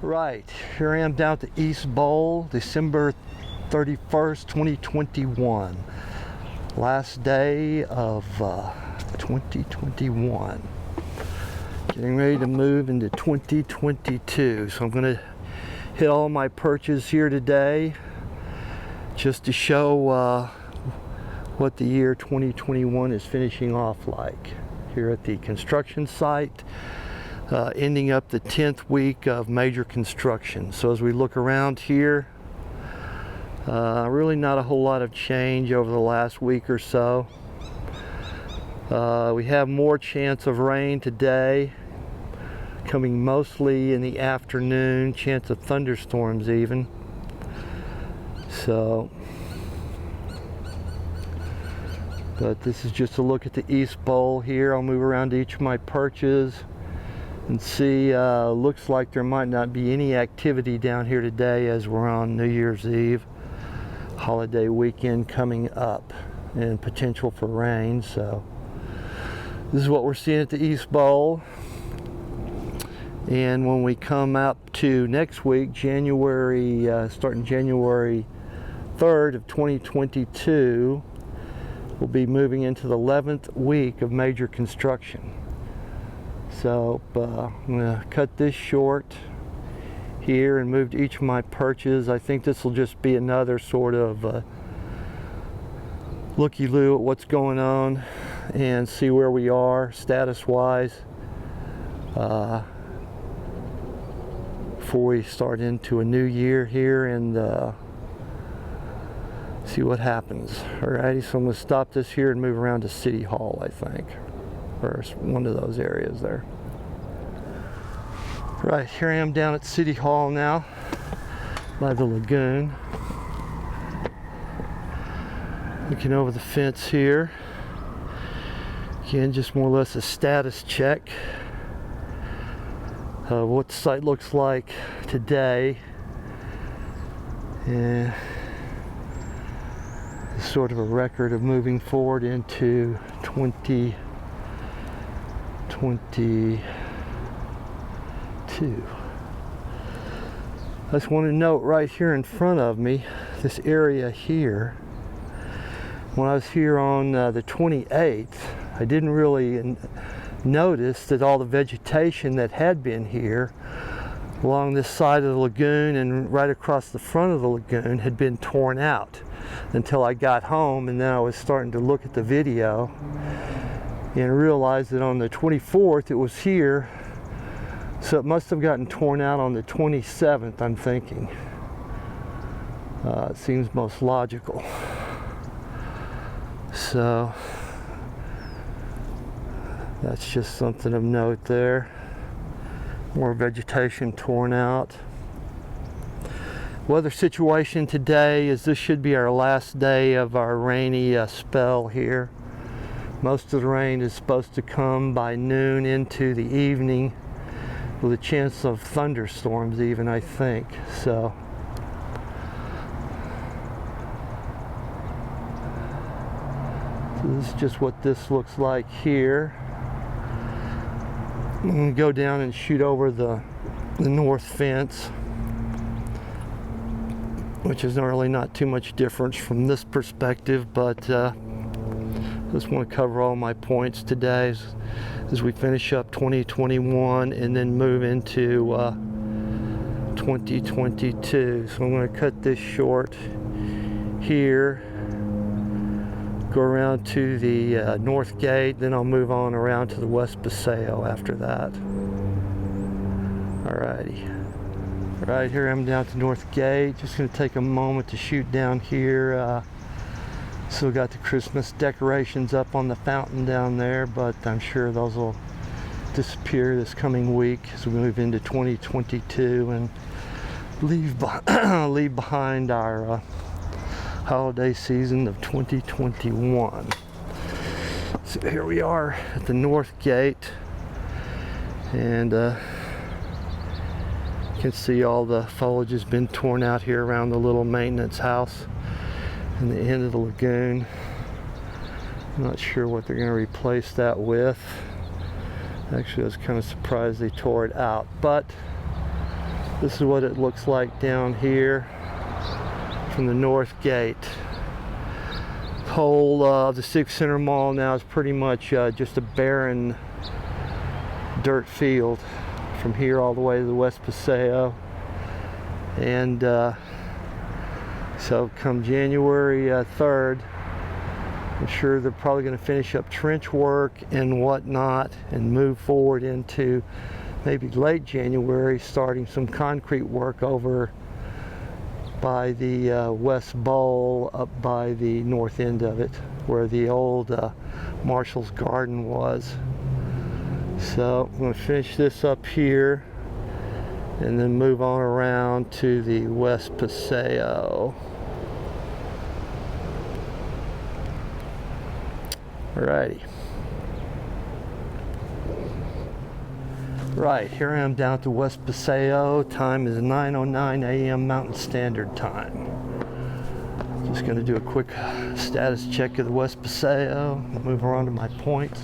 Right, here I am down at the East Bowl, December 31st, 2021. Last day of 2021. Getting ready to move into 2022. So I'm going to hit all my purchases here today just to show what the year 2021 is finishing off like here at the construction site. Ending up the 10th week of major construction. So as we look around here, really not a whole lot of change over the last week or so. We have more chance of rain today, coming mostly in the afternoon, chance of thunderstorms even. So, but this is just a look at the East Bowl here. I'll move around to each of my perches and see. Looks like there might not be any activity down here today as we're on New Year's Eve, holiday weekend coming up, and potential for rain. So this is what we're seeing at the East Bowl. And when we come up to next week, January, starting January 3rd of 2022, we'll be moving into the 11th week of major construction. So I'm going to cut this short here and move to each of my perches. I think this will just be another sort of looky-loo at what's going on and see where we are status-wise before we start into a new year here and see what happens. Alrighty, so I'm going to stop this here and move around to City Hall, I think, or one of those areas there. Right, here I am down at City Hall now by the lagoon. Looking over the fence here. Again, just more or less a status check of what the site looks like today. And sort of a record of moving forward into 2022. I just want to note right here in front of me, this area here. When I was here on the 28th, I didn't really notice that all the vegetation that had been here along this side of the lagoon and right across the front of the lagoon had been torn out until I got home, and then I was starting to look at the video and realized that on the 24th it was here. So it must have gotten torn out on the 27th, I'm thinking. It seems most logical. So that's just something of note there. More vegetation torn out. Weather situation today is this should be our last day of our rainy spell here. Most of the rain is supposed to come by noon into the evening, with a chance of thunderstorms even, I think. So this is just what this looks like here. I'm going to go down and shoot over the north fence, which is really not too much difference from this perspective, but I just want to cover all my points today as we finish up 2021 and then move into 2022. So I'm going to cut this short here, go around to the north gate, then I'll move on around to the West Paseo after that. Alrighty. Right here I'm down to North Gate. Just going to take a moment to shoot down here. Still got the Christmas decorations up on the fountain down there, but I'm sure those will disappear this coming week as we move into 2022 and leave behind our holiday season of 2021. So here we are at the North Gate, and you can see all the foliage has been torn out here around the little maintenance house in the end of the lagoon. I'm not sure what they're going to replace that with. Actually, I was kind of surprised they tore it out, but This is what it looks like down here from the north gate. The whole of the Civic Center Mall now is pretty much just a barren dirt field from here all the way to the West Paseo. And so come January 3rd, I'm sure they're probably going to finish up trench work and whatnot and move forward into maybe late January, starting some concrete work over by the West Bowl, up by the north end of it, where the old Marshall's Garden was. So I'm going to finish this up here and then move on around to the West Paseo. Alrighty. Right, here I am down at the West Paseo. Time is 9:09 a.m. Mountain Standard Time. Just going to do a quick status check of the West Paseo. Move around to my points.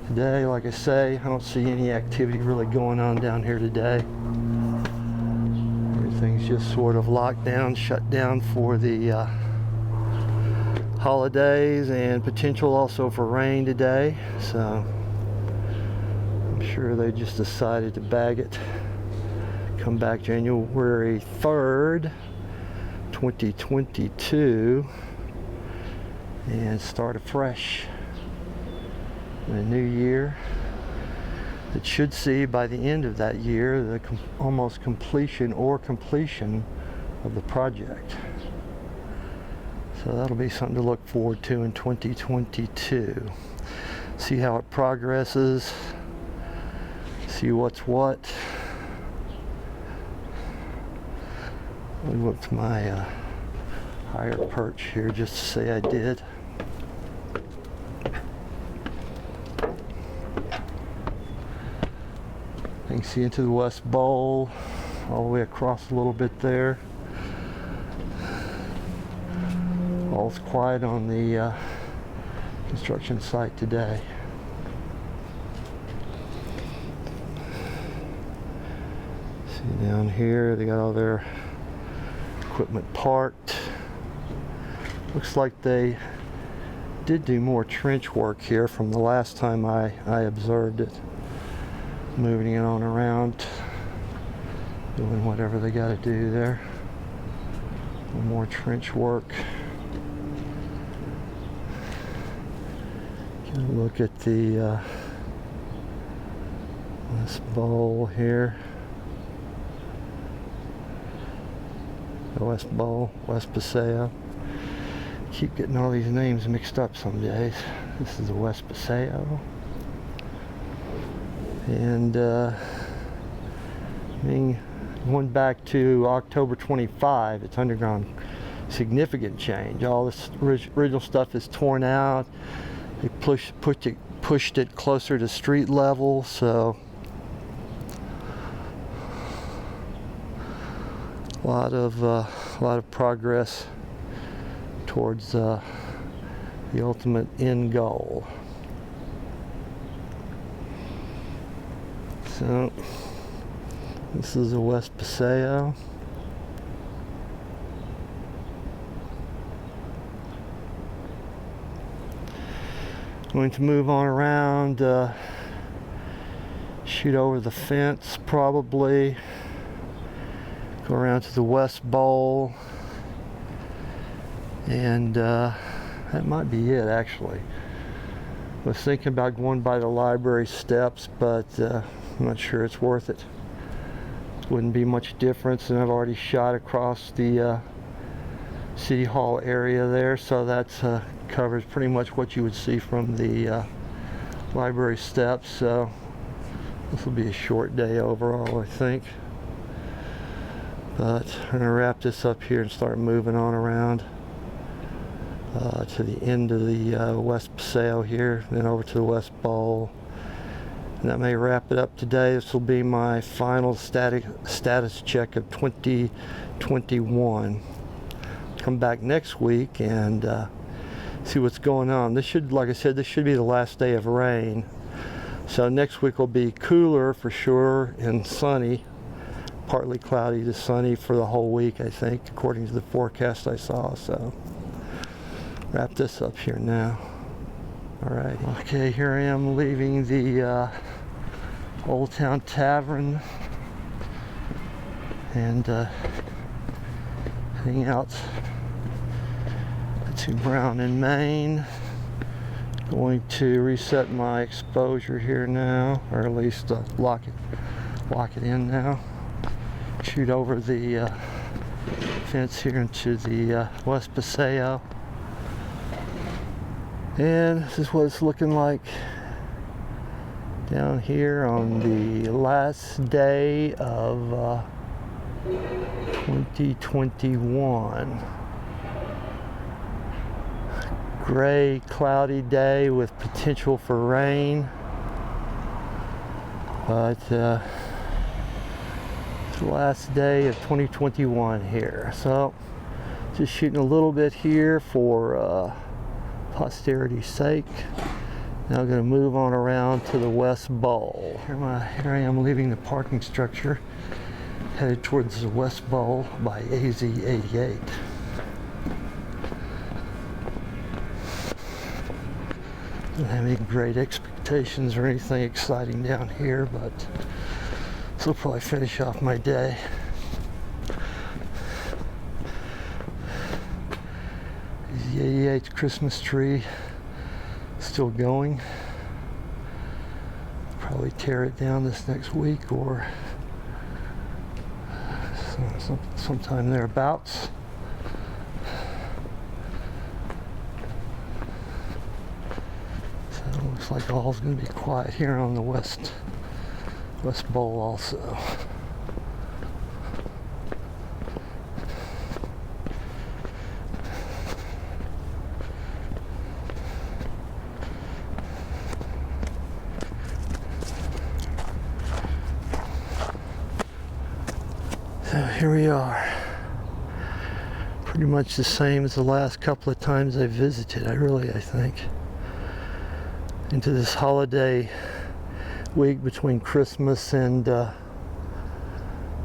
Today, like I say, I don't see any activity really going on down here today. Everything's just sort of locked down, shut down for the holidays, and potential also for rain today. So I'm sure they just decided to bag it. Come back January 3rd, 2022, and start afresh in a new year. It should see by the end of that year the almost completion of the project. So that'll be something to look forward to in 2022. See how it progresses. See what's what. I'll look to my higher perch here just to say I did. You can see into the West Bowl, all the way across a little bit there. All's quiet on the construction site today. See down here, they got all their equipment parked. Looks like they did do more trench work here from the last time I observed it. Moving it on around, doing whatever they got to do there. More trench work. Look at the West Bowl here. The West Bowl, West Paseo. Keep getting all these names mixed up some days. This is the West Paseo. And going back to October 25, it's undergone significant change. All this original stuff is torn out. They pushed it closer to street level, so a lot of progress towards the ultimate end goal. So this is the West Paseo. Going to move on around, shoot over the fence probably, go around to the West Bowl, and that might be it actually. I was thinking about going by the library steps, but I'm not sure it's worth it. Wouldn't be much difference, and I've already shot across the City Hall area there, so that's covers pretty much what you would see from the library steps. So this will be a short day overall, I think. But I'm gonna wrap this up here and start moving on around to the end of the West Paseo here, then over to the West Bowl. And that may wrap it up today. This will be my final status check of 2021. Come back next week and see what's going on. This should, like I said, this should be the last day of rain. So next week will be cooler for sure and sunny. partly cloudy to sunny for the whole week, I think, according to the forecast I saw. So wrap this up here now. All right. Okay, here I am leaving the Old Town Tavern and heading out to Brown and Main. Going to reset my exposure here now, or at least lock it in now. Shoot over the fence here into the West Paseo. And this is what it's looking like down here on the last day of 2021. Gray, cloudy day with potential for rain, but it's the last day of 2021 here. So just shooting a little bit here for posterity's sake. Now I'm going to move on around to the West Bowl. Here I am leaving the parking structure, headed towards the West Bowl by AZ 88. Don't have any great expectations or anything exciting down here, but this will probably finish off my day. The 88th Christmas tree still going. Probably tear it down this next week or sometime thereabouts. So it looks like all's going to be quiet here on the West Bowl also. So here we are. Pretty much the same as the last couple of times I visited, I think. Into this holiday week between Christmas and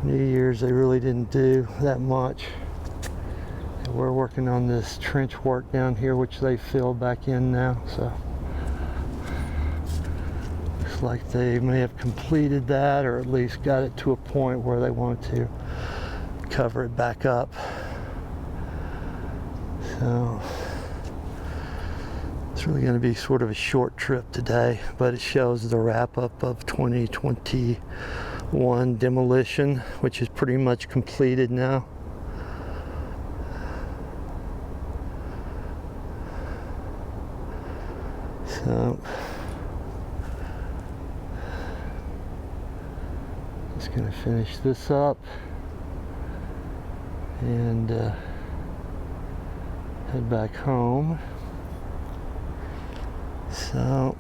New Year's, they really didn't do that much. We're working on this trench work down here, which they filled back in now, so looks like they may have completed that, or at least got it to a point where they wanted to cover it back up. So it's really going to be sort of a short trip today, but it shows the wrap up of 2021 demolition, which is pretty much completed now. So just going to finish this up and head back home. So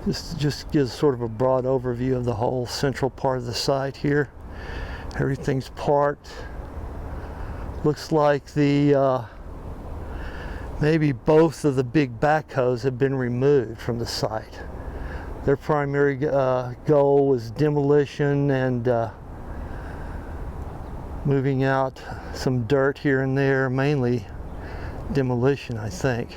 just gives sort of a broad overview of the whole central part of the site here. Everything's parked. Looks like the maybe both of the big backhoes have been removed from the site. Their primary goal was demolition and moving out some dirt here and there, mainly demolition, I think.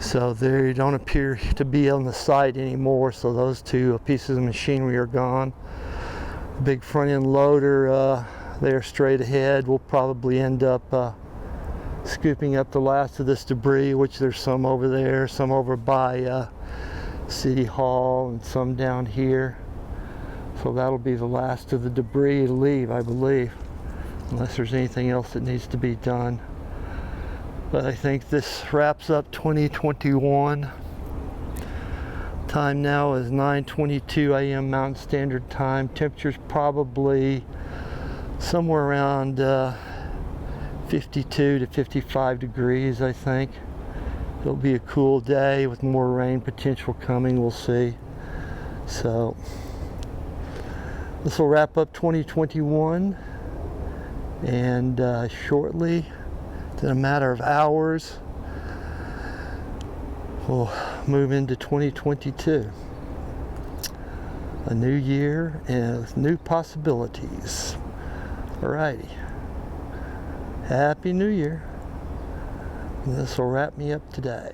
So they don't appear to be on the site anymore, so those two pieces of machinery are gone. The big front end loader there straight ahead will probably end up scooping up the last of this debris, which there's some over there, some over by City Hall, and some down here. So that'll be the last of the debris to leave, I believe, unless there's anything else that needs to be done. But I think this wraps up 2021. Time now is 9:22 a.m. Mountain Standard Time. Temperature's probably somewhere around 52 to 55 degrees, I think. It'll be a cool day with more rain potential coming, we'll see. So this will wrap up 2021, and shortly, in a matter of hours, we'll move into 2022. a new year and with new possibilities. Alrighty. Happy New Year. This will wrap me up today.